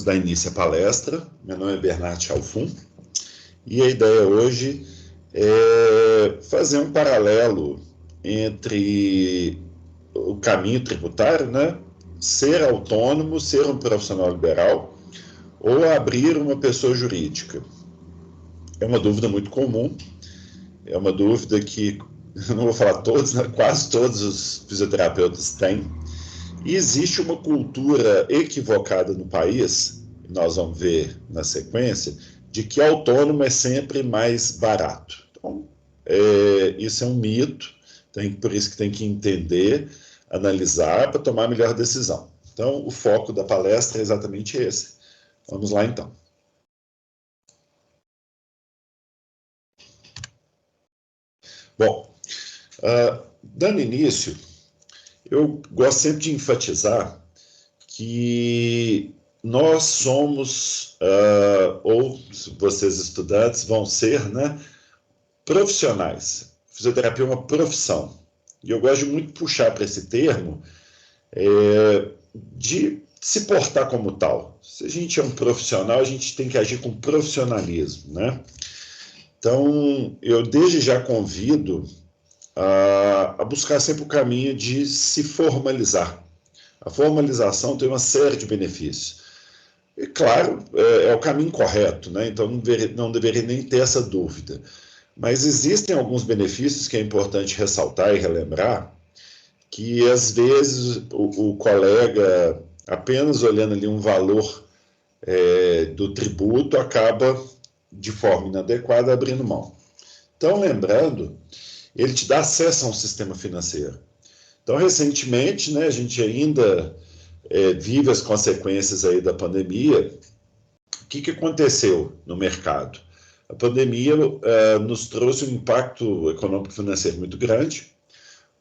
Vamos dar início à palestra. Meu nome é Bernardo Chalfun e a ideia hoje é fazer um paralelo entre o caminho tributário, né? Ser autônomo, ser um profissional liberal ou abrir uma pessoa jurídica. É uma dúvida muito comum, é uma dúvida que, não vou falar todos, né? Quase todos os fisioterapeutas têm. E existe uma cultura equivocada no país, nós vamos ver na sequência, de que autônomo é sempre mais barato. Então, isso é um mito, por isso que tem que entender, analisar para tomar a melhor decisão. Então, o foco da palestra é exatamente esse. Vamos lá, então. Bom, dando início, eu gosto sempre de enfatizar que nós somos, ou vocês estudantes vão ser, né, profissionais. Fisioterapia é uma profissão. E eu gosto de muito puxar para esse termo de se portar como tal. Se a gente é um profissional, a gente tem que agir com profissionalismo, né? Então, eu desde já convido a buscar sempre o caminho de se formalizar. A formalização tem uma série de benefícios. E, claro, é o caminho correto, né? Então não deveria nem ter essa dúvida. Mas existem alguns benefícios que é importante ressaltar e relembrar, que às vezes o colega, apenas olhando ali um valor do tributo, acaba, de forma inadequada, abrindo mão. Então, lembrando, ele te dá acesso a um sistema financeiro. Então, recentemente, né, a gente ainda vive as consequências aí da pandemia. O que aconteceu no mercado? A pandemia nos trouxe um impacto econômico-financeiro muito grande,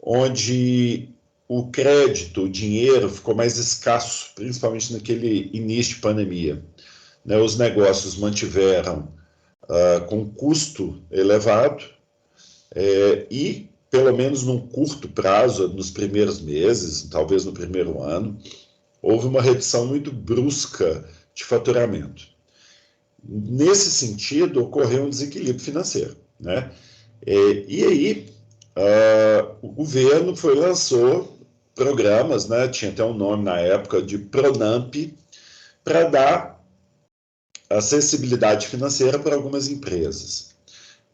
onde o crédito, o dinheiro ficou mais escasso, principalmente naquele início de pandemia. Né, os negócios mantiveram com custo elevado e, pelo menos num curto prazo, nos primeiros meses, talvez no primeiro ano, houve uma redução muito brusca de faturamento. Nesse sentido, ocorreu um desequilíbrio financeiro, né? E aí, o governo lançou programas, né? Tinha até um nome na época de Pronamp, para dar acessibilidade financeira para algumas empresas.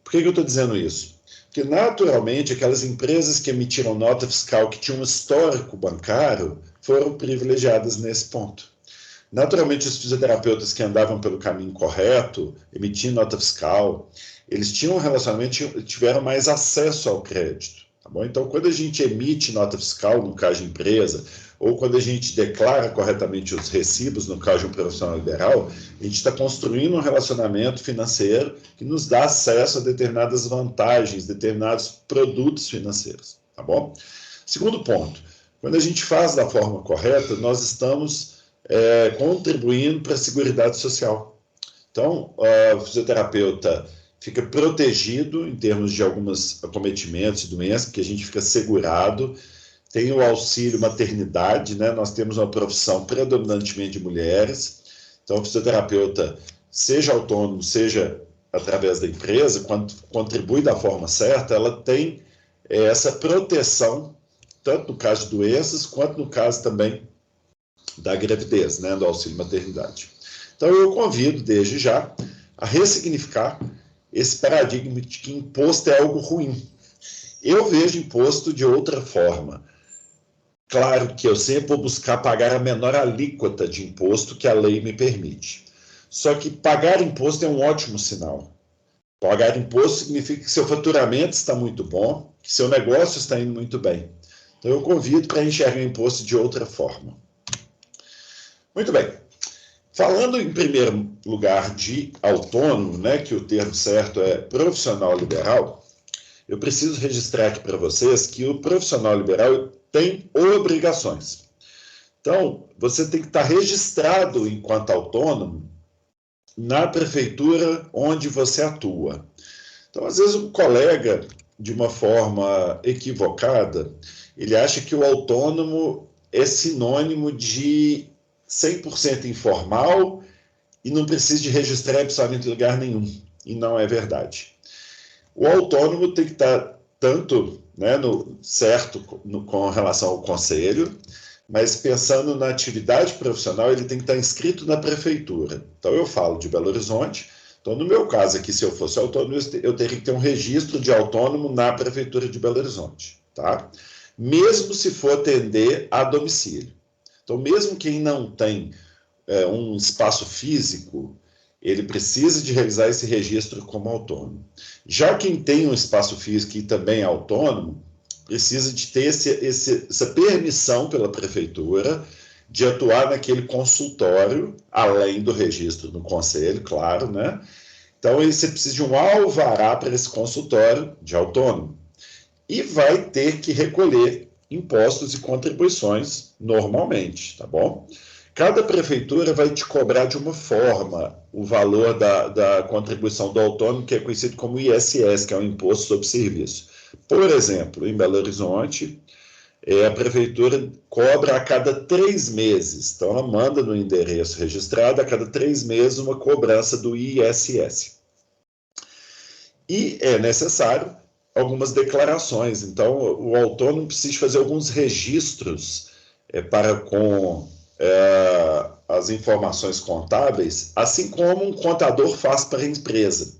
Por que eu estou dizendo isso? Porque, naturalmente, aquelas empresas que emitiram nota fiscal que tinham um histórico bancário foram privilegiadas nesse ponto. Naturalmente, os fisioterapeutas que andavam pelo caminho correto, emitindo nota fiscal, eles tinham um relacionamento, tiveram mais acesso ao crédito. Tá bom? Então, quando a gente emite nota fiscal, no caso de empresa, ou quando a gente declara corretamente os recibos, no caso de um profissional liberal, a gente está construindo um relacionamento financeiro que nos dá acesso a determinadas vantagens, determinados produtos financeiros. Tá bom? Segundo ponto, quando a gente faz da forma correta, nós estamos contribuindo para a Seguridade Social. Então, o fisioterapeuta fica protegido em termos de alguns acometimentos e doenças, porque a gente fica segurado. Tem o auxílio maternidade, né? Nós temos uma profissão predominantemente de mulheres. Então, o fisioterapeuta, seja autônomo, seja através da empresa, quando contribui da forma certa, ela tem essa proteção, tanto no caso de doenças, quanto no caso também da gravidez, né? Do auxílio maternidade. Então, eu convido, desde já, a ressignificar esse paradigma de que imposto é algo ruim. Eu vejo imposto de outra forma. Claro que eu sempre vou buscar pagar a menor alíquota de imposto que a lei me permite. Só que pagar imposto é um ótimo sinal. Pagar imposto significa que seu faturamento está muito bom, que seu negócio está indo muito bem. Então eu convido para enxergar o imposto de outra forma. Muito bem. Falando em primeiro lugar de autônomo, né, que o termo certo é profissional liberal, eu preciso registrar aqui para vocês que o profissional liberal tem obrigações. Então, você tem que estar registrado enquanto autônomo na prefeitura onde você atua. Então, às vezes, um colega, de uma forma equivocada, ele acha que o autônomo é sinônimo de 100% informal e não precisa de registrar absolutamente em lugar nenhum. E não é verdade. O autônomo tem que estar tanto, né, certo com relação ao conselho, mas pensando na atividade profissional, ele tem que estar inscrito na prefeitura. Então, eu falo de Belo Horizonte. Então, no meu caso aqui, se eu fosse autônomo, eu teria que ter um registro de autônomo na prefeitura de Belo Horizonte, tá? Mesmo se for atender a domicílio. Então, mesmo quem não tem um espaço físico, ele precisa de realizar esse registro como autônomo. Já quem tem um espaço físico e também é autônomo, precisa de ter essa permissão pela prefeitura de atuar naquele consultório, além do registro no conselho, claro, né? Então, você precisa de um alvará para esse consultório de autônomo. E vai ter que recolher impostos e contribuições normalmente, tá bom? Cada prefeitura vai te cobrar de uma forma o valor da contribuição do autônomo, que é conhecido como ISS, que é o Imposto sobre Serviço. Por exemplo, em Belo Horizonte, a prefeitura cobra a cada 3 meses. Então, ela manda no endereço registrado, a cada 3 meses, uma cobrança do ISS. E é necessário algumas declarações. Então, o autônomo precisa fazer alguns registros para com as informações contábeis, assim como um contador faz para a empresa.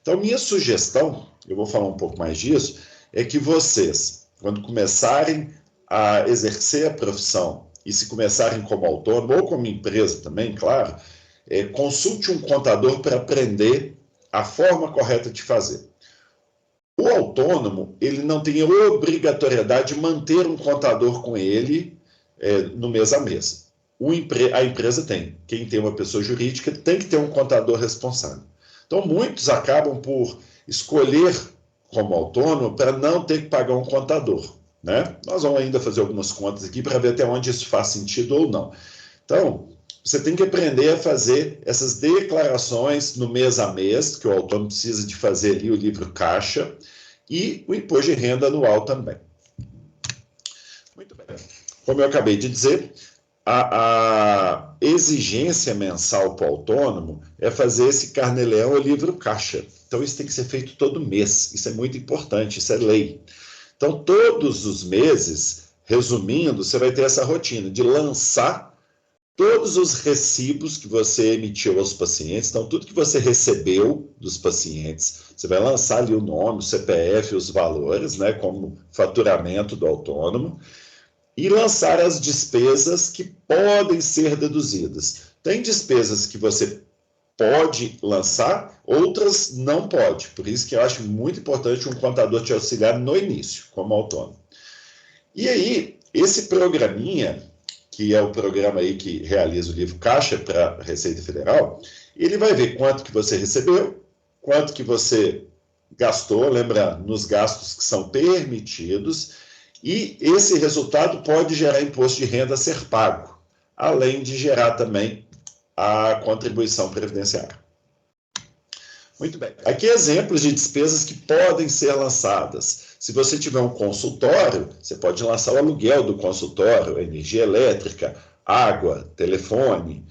Então, minha sugestão, eu vou falar um pouco mais disso, é que vocês, quando começarem a exercer a profissão e se começarem como autônomo ou como empresa também, claro, consulte um contador para aprender a forma correta de fazer. O autônomo, ele não tem obrigatoriedade de manter um contador com ele no mês a mês. A empresa tem. Quem tem uma pessoa jurídica tem que ter um contador responsável. Então, muitos acabam por escolher como autônomo para não ter que pagar um contador, né? Nós vamos ainda fazer algumas contas aqui para ver até onde isso faz sentido ou não. Então, você tem que aprender a fazer essas declarações no mês a mês, que o autônomo precisa de fazer ali o livro caixa, e o imposto de renda anual também. Muito bem. Como eu acabei de dizer, a exigência mensal para o autônomo é fazer esse carnê-leão ou livro caixa. Então, isso tem que ser feito todo mês. Isso é muito importante, isso é lei. Então, todos os meses, resumindo, você vai ter essa rotina de lançar todos os recibos que você emitiu aos pacientes. Então, tudo que você recebeu dos pacientes, você vai lançar ali o nome, o CPF, os valores, né, como faturamento do autônomo, e lançar as despesas que podem ser deduzidas. Tem despesas que você pode lançar, outras não pode. Por isso que eu acho muito importante um contador te auxiliar no início, como autônomo. E aí, esse programinha, que é o programa aí que realiza o livro caixa para a Receita Federal, ele vai ver quanto que você recebeu, quanto que você gastou, lembra, nos gastos que são permitidos, e esse resultado pode gerar imposto de renda a ser pago, além de gerar também a contribuição previdenciária. Muito bem. Aqui exemplos de despesas que podem ser lançadas. Se você tiver um consultório, você pode lançar o aluguel do consultório, energia elétrica, água, telefone,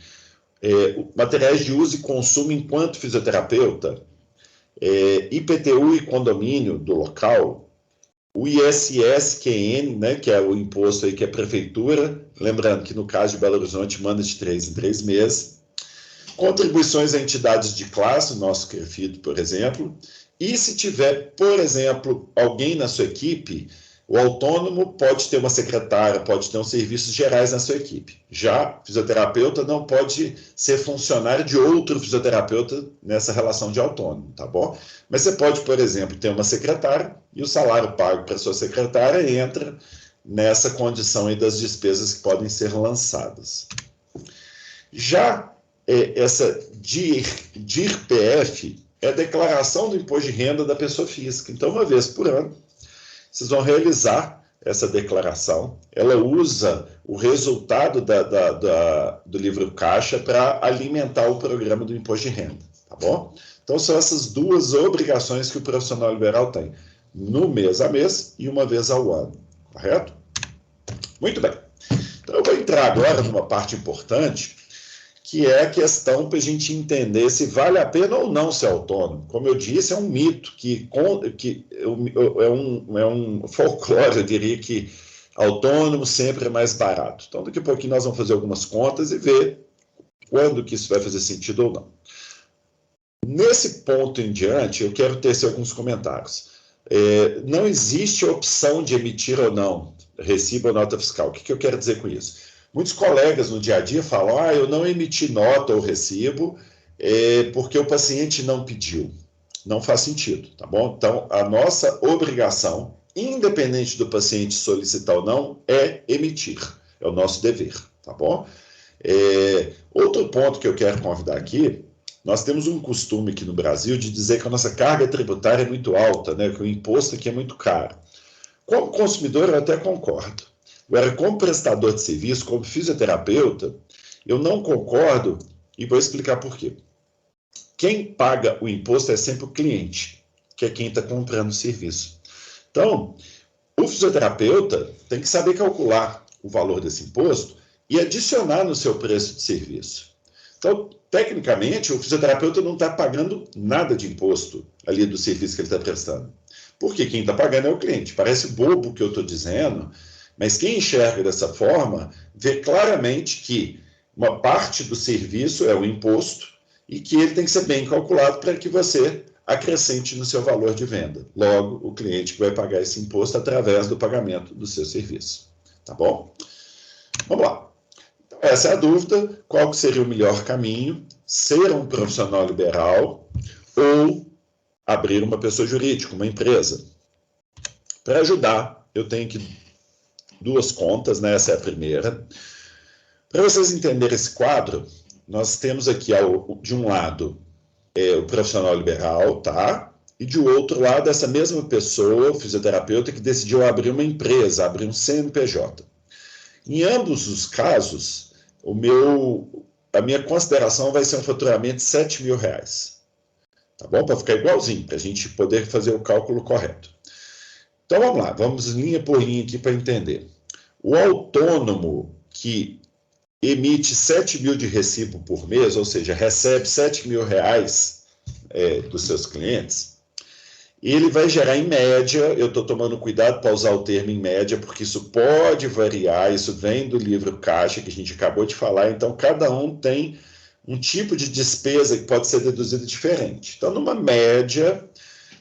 materiais de uso e consumo enquanto fisioterapeuta, IPTU e condomínio do local, o ISS-QN, né, que é o imposto aí que é a prefeitura, lembrando que no caso de Belo Horizonte manda de 3 em 3 meses, contribuições a entidades de classe, o nosso CREFIDO, por exemplo, e se tiver, por exemplo, alguém na sua equipe, o autônomo pode ter uma secretária, pode ter uns serviços gerais na sua equipe. Já fisioterapeuta não pode ser funcionário de outro fisioterapeuta nessa relação de autônomo, tá bom? Mas você pode, por exemplo, ter uma secretária e o salário pago para sua secretária entra nessa condição aí das despesas que podem ser lançadas. Já essa DIR-PF é a declaração do imposto de renda da pessoa física. Então, uma vez por ano, vocês vão realizar essa declaração. Ela usa o resultado do livro caixa para alimentar o programa do imposto de renda, tá bom? Então, são essas duas obrigações que o profissional liberal tem, no mês a mês e uma vez ao ano, correto? Muito bem. Então, eu vou entrar agora numa parte importante, que é a questão para a gente entender se vale a pena ou não ser autônomo. Como eu disse, é um mito, é um folclore, eu diria que autônomo sempre é mais barato. Então, daqui a pouquinho nós vamos fazer algumas contas e ver quando que isso vai fazer sentido ou não. Nesse ponto em diante, eu quero tecer alguns comentários. Não existe opção de emitir ou não recibo ou nota fiscal. O que eu quero dizer com isso? Muitos colegas no dia a dia falam, eu não emiti nota ou recibo porque o paciente não pediu. Não faz sentido, tá bom? Então, a nossa obrigação, independente do paciente solicitar ou não, é emitir. É o nosso dever, tá bom? Outro ponto que eu quero convidar aqui, nós temos um costume aqui no Brasil de dizer que a nossa carga tributária é muito alta, né? Que o imposto aqui é muito caro. Como consumidor, eu até concordo. Agora, como prestador de serviço, como fisioterapeuta, eu não concordo e vou explicar por quê. Quem paga o imposto é sempre o cliente, que é quem está comprando o serviço. Então, o fisioterapeuta tem que saber calcular o valor desse imposto e adicionar no seu preço de serviço. Então, tecnicamente, o fisioterapeuta não está pagando nada de imposto ali do serviço que ele está prestando. Porque quem está pagando é o cliente. Parece bobo o que eu estou dizendo, mas quem enxerga dessa forma vê claramente que uma parte do serviço é o imposto e que ele tem que ser bem calculado para que você acrescente no seu valor de venda. Logo, o cliente vai pagar esse imposto através do pagamento do seu serviço. Tá bom? Vamos lá. Então, essa é a dúvida. Qual que seria o melhor caminho? Ser um profissional liberal ou abrir uma pessoa jurídica, uma empresa? Para ajudar, eu tenho que duas contas, né? Essa é a primeira. Para vocês entenderem esse quadro, nós temos aqui, de um lado, o profissional liberal, tá? E de outro lado, essa mesma pessoa, o fisioterapeuta, que decidiu abrir uma empresa, abrir um CNPJ. Em ambos os casos, a minha consideração vai ser um faturamento de R$7.000. Tá bom? Para ficar igualzinho, para a gente poder fazer o cálculo correto. Então, vamos lá, vamos linha por linha aqui para entender. O autônomo que emite 7 mil de recibo por mês, ou seja, recebe R$7.000 dos seus clientes, ele vai gerar em média, eu estou tomando cuidado para usar o termo em média, porque isso pode variar, isso vem do livro Caixa, que a gente acabou de falar, então cada um tem um tipo de despesa que pode ser deduzida diferente. Então, numa média,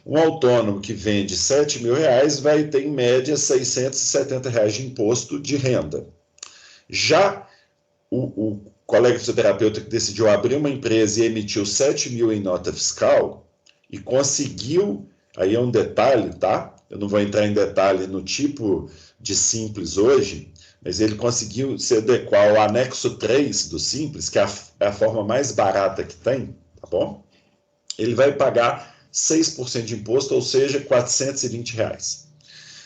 um autônomo que vende R$7.000 vai ter, em média, R$670 de imposto de renda. Já o colega fisioterapeuta que decidiu abrir uma empresa e emitiu 7 mil em nota fiscal e conseguiu, aí é um detalhe, tá? Eu não vou entrar em detalhe no tipo de Simples hoje, mas ele conseguiu se adequar ao anexo 3 do Simples, que é a forma mais barata que tem, tá bom? Ele vai pagar 6% de imposto, ou seja, R$420.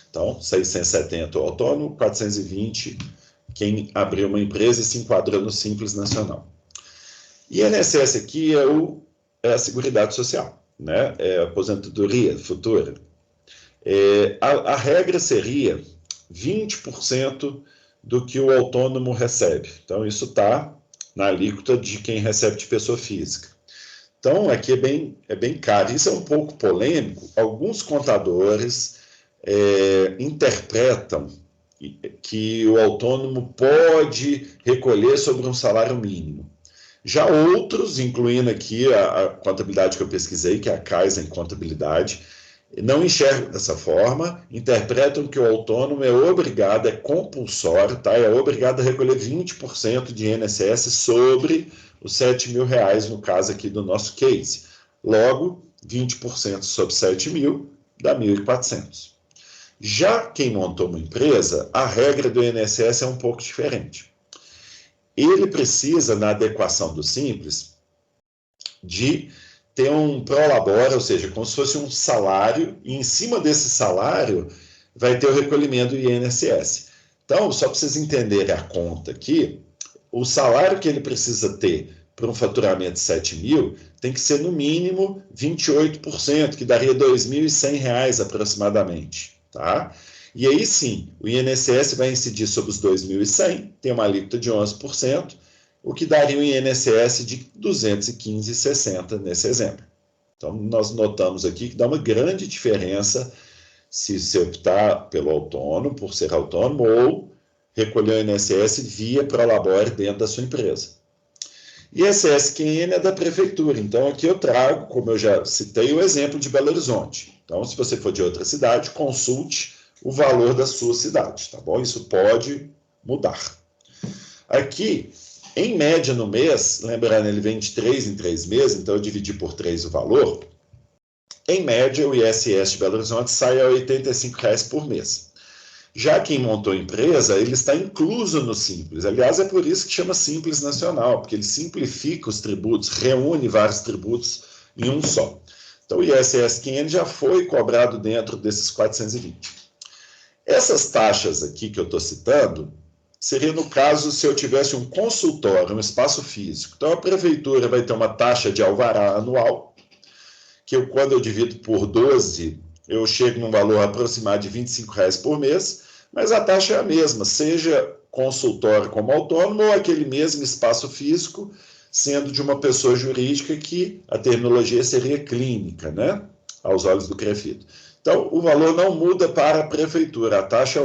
Então, 670 o autônomo, 420 quem abriu uma empresa e se enquadrou no Simples Nacional. INSS aqui é a Seguridade Social, né? É a aposentadoria futura. A regra seria 20% do que o autônomo recebe. Então, isso está na alíquota de quem recebe de pessoa física. Então, aqui é bem caro. Isso é um pouco polêmico. Alguns contadores interpretam que o autônomo pode recolher sobre um salário mínimo. Já outros, incluindo aqui a contabilidade que eu pesquisei, que é a Kaizen Contabilidade, não enxergam dessa forma, interpretam que o autônomo é obrigado, é compulsório, tá? É obrigado a recolher 20% de INSS sobre os R$7.000, no caso aqui do nosso case. Logo, 20% sobre 7 mil dá 1.400. Já quem montou uma empresa, a regra do INSS é um pouco diferente. Ele precisa, na adequação do Simples, de ter um prolabore, ou seja, como se fosse um salário, e em cima desse salário vai ter o recolhimento do INSS. Então, só para vocês entenderem a conta aqui, o salário que ele precisa ter para um faturamento de 7 mil tem que ser no mínimo 28%, que daria R$2.100 aproximadamente. Tá? E aí sim, o INSS vai incidir sobre os 2.100, tem uma alíquota de 11%, o que daria um INSS de 215,60 nesse exemplo. Então, nós notamos aqui que dá uma grande diferença se você optar pelo autônomo, por ser autônomo, ou recolher o INSS via Prolabore dentro da sua empresa. ISS-QN é da prefeitura, então aqui eu trago, como eu já citei, o exemplo de Belo Horizonte. Então, se você for de outra cidade, consulte o valor da sua cidade, tá bom? Isso pode mudar. Aqui, em média no mês, lembrando, ele vem de 3 em 3 meses, então eu dividi por 3 o valor. Em média, o ISS de Belo Horizonte sai a R$ 85 por mês. Já quem montou a empresa, ele está incluso no Simples. Aliás, é por isso que chama Simples Nacional, porque ele simplifica os tributos, reúne vários tributos em um só. Então, o ISS-QN já foi cobrado dentro desses 420. Essas taxas aqui que eu estou citando, seria no caso se eu tivesse um consultório, um espaço físico. Então, a prefeitura vai ter uma taxa de alvará anual, que quando eu divido por 12, eu chego num valor aproximado de R$ 25 por mês, mas a taxa é a mesma, seja consultório como autônomo ou aquele mesmo espaço físico, sendo de uma pessoa jurídica que a terminologia seria clínica, né? Aos olhos do CREFIT. Então, o valor não muda para a prefeitura, a taxa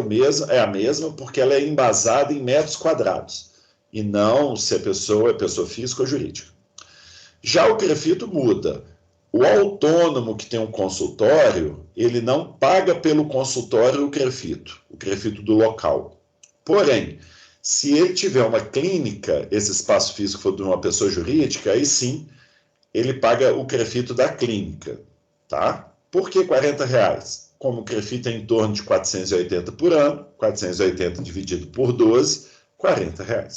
é a mesma porque ela é embasada em metros quadrados, e não se a pessoa é pessoa física ou jurídica. Já o CREFIT muda. O autônomo que tem um consultório, ele não paga pelo consultório o CREFIT do local. Porém, se ele tiver uma clínica, esse espaço físico for de uma pessoa jurídica, aí sim, ele paga o CREFIT da clínica, tá? Por que R$ 40? Como o CREFIT é em torno de 480 por ano, 480 dividido por 12, R$ 40.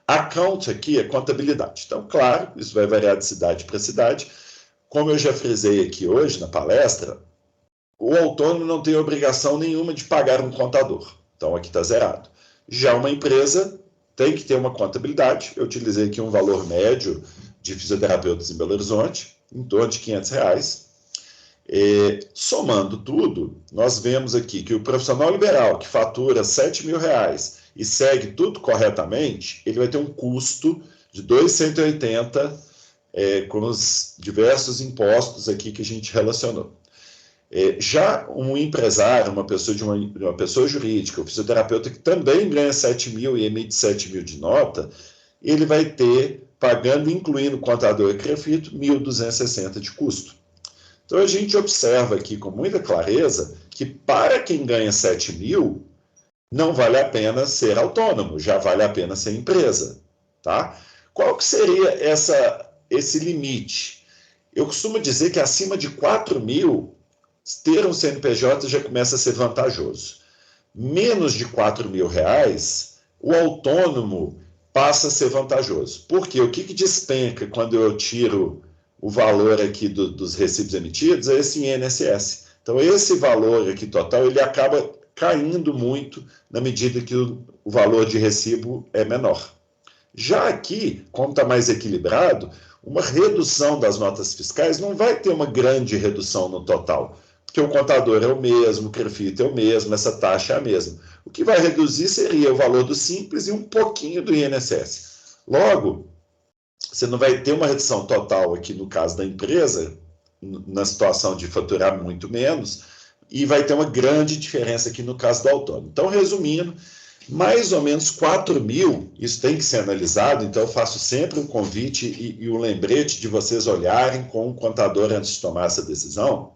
Account aqui é contabilidade. Então, claro, isso vai variar de cidade para cidade. Como eu já frisei aqui hoje na palestra, o autônomo não tem obrigação nenhuma de pagar um contador. Então, aqui está zerado. Já uma empresa tem que ter uma contabilidade. Eu utilizei aqui um valor médio de fisioterapeutas em Belo Horizonte, em torno de R$ 500. Somando tudo, nós vemos aqui que o profissional liberal que fatura R$ 7.000 e segue tudo corretamente, ele vai ter um custo de R$ 2.180 com os diversos impostos aqui que a gente relacionou. Já um empresário, uma pessoa jurídica, o fisioterapeuta que também ganha 7.000 e emite 7.000 de nota, ele vai ter, pagando, incluindo contador e CREFIT, 1.260 de custo. Então, a gente observa aqui com muita clareza que para quem ganha 7.000, não vale a pena ser autônomo, já vale a pena ser empresa, tá? Qual que seria esse limite? Eu costumo dizer que acima de 4.000, ter um CNPJ já começa a ser vantajoso. Menos de R$ 4.000, o autônomo passa a ser vantajoso. Por quê? O que despenca quando eu tiro o valor aqui dos recibos emitidos? É esse INSS. Então, esse valor aqui total, ele acaba caindo muito na medida que o valor de recibo é menor. Já aqui, como está mais equilibrado, uma redução das notas fiscais não vai ter uma grande redução no total, porque o contador é o mesmo, o CREFIT é o mesmo, essa taxa é a mesma. O que vai reduzir seria o valor do Simples e um pouquinho do INSS. Logo, você não vai ter uma redução total aqui no caso da empresa, na situação de faturar muito menos, e vai ter uma grande diferença aqui no caso do autônomo. Então, resumindo, mais ou menos 4.000, isso tem que ser analisado, então eu faço sempre um convite e um lembrete de vocês olharem com o contador antes de tomar essa decisão.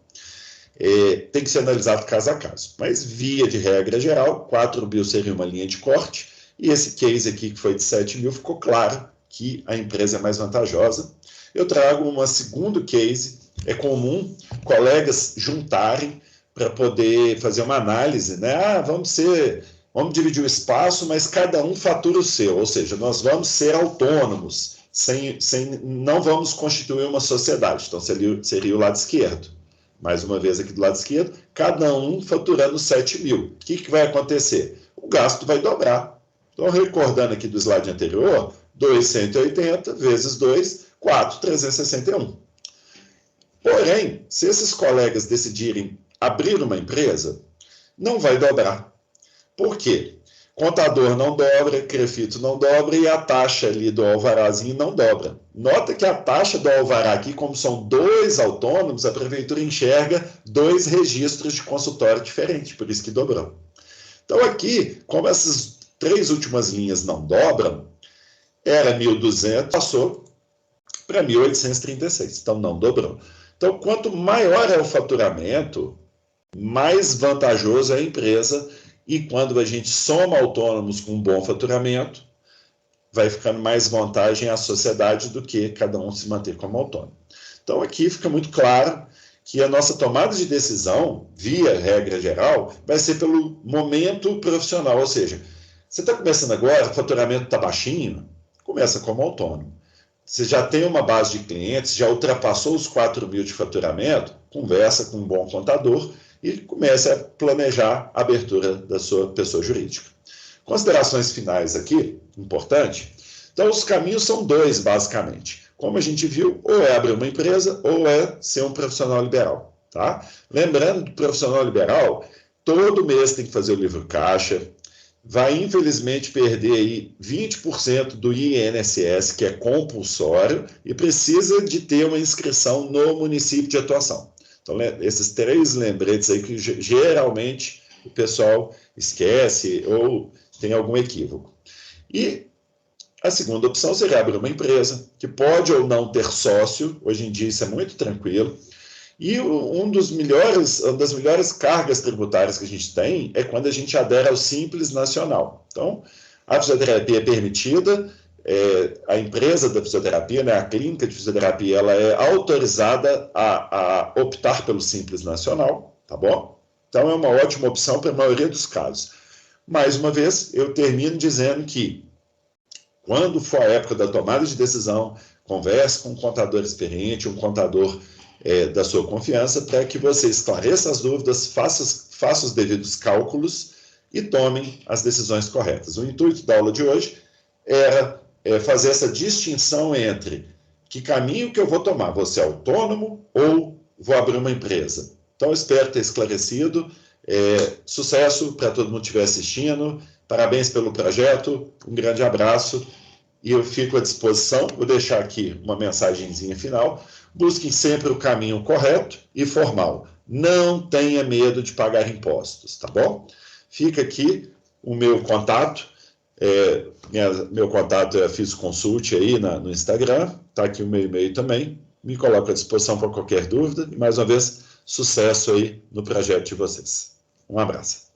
Tem que ser analisado caso a caso. Mas, via de regra geral, 4.000 seria uma linha de corte, e esse case aqui, que foi de 7.000, ficou claro que a empresa é mais vantajosa. Eu trago um segundo case. É comum colegas juntarem para poder fazer uma análise, né? Vamos dividir o espaço, mas cada um fatura o seu, ou seja, nós vamos ser autônomos, não vamos constituir uma sociedade. Então, seria o lado esquerdo. Mais uma vez aqui do lado esquerdo, cada um faturando 7.000. O que vai acontecer? O gasto vai dobrar. Então, recordando aqui do slide anterior, 2.180 vezes 2, 4.361. Porém, se esses colegas decidirem abrir uma empresa, não vai dobrar. Por quê? Contador não dobra, Crefito não dobra e a taxa ali do alvarazinho não dobra. Nota que a taxa do alvará aqui, como são 2 autônomos, a prefeitura enxerga 2 registros de consultório diferentes, por isso que dobrou. Então aqui, como essas 3 últimas linhas não dobram, era 1.200, passou para 1.836, então não dobrou. Então, quanto maior é o faturamento, mais vantajoso é a empresa. E quando a gente soma autônomos com um bom faturamento, vai ficando mais vantagem à sociedade do que cada um se manter como autônomo. Então, aqui fica muito claro que a nossa tomada de decisão, via regra geral, vai ser pelo momento profissional. Ou seja, você está começando agora, o faturamento está baixinho, começa como autônomo. Você já tem uma base de clientes, já ultrapassou os 4.000 de faturamento, conversa com um bom contador e comece a planejar a abertura da sua pessoa jurídica. Considerações finais aqui, importante. Então, os caminhos são 2, basicamente. Como a gente viu, ou é abrir uma empresa, ou é ser um profissional liberal. Tá? Lembrando que o profissional liberal, todo mês tem que fazer o livro caixa, vai, infelizmente, perder aí 20% do INSS, que é compulsório, e precisa de ter uma inscrição no município de atuação. Então, esses 3 lembretes aí que geralmente o pessoal esquece ou tem algum equívoco. E a segunda opção seria abrir uma empresa, que pode ou não ter sócio, hoje em dia isso é muito tranquilo, e uma das melhores cargas tributárias que a gente tem é quando a gente adere ao Simples Nacional. Então, a fisioterapia é permitida, a empresa da fisioterapia, né, a clínica de fisioterapia, ela é autorizada a optar pelo Simples Nacional, tá bom? Então, é uma ótima opção para a maioria dos casos. Mais uma vez, eu termino dizendo que, quando for a época da tomada de decisão, converse com um contador experiente, um contador da sua confiança, para que você esclareça as dúvidas, faça os devidos cálculos e tomem as decisões corretas. O intuito da aula de hoje era fazer essa distinção entre que caminho que eu vou tomar, vou ser autônomo ou vou abrir uma empresa. Então, eu espero ter esclarecido. Sucesso para todo mundo que estiver assistindo. Parabéns pelo projeto. Um grande abraço. E eu fico à disposição. Vou deixar aqui uma mensagenzinha final. Busquem sempre o caminho correto e formal. Não tenha medo de pagar impostos, tá bom? Fica aqui o meu contato. Meu contato é FiscoConsult aí no Instagram. Está aqui o meu e-mail também. Me coloco à disposição para qualquer dúvida. E, mais uma vez, sucesso aí no projeto de vocês. Um abraço.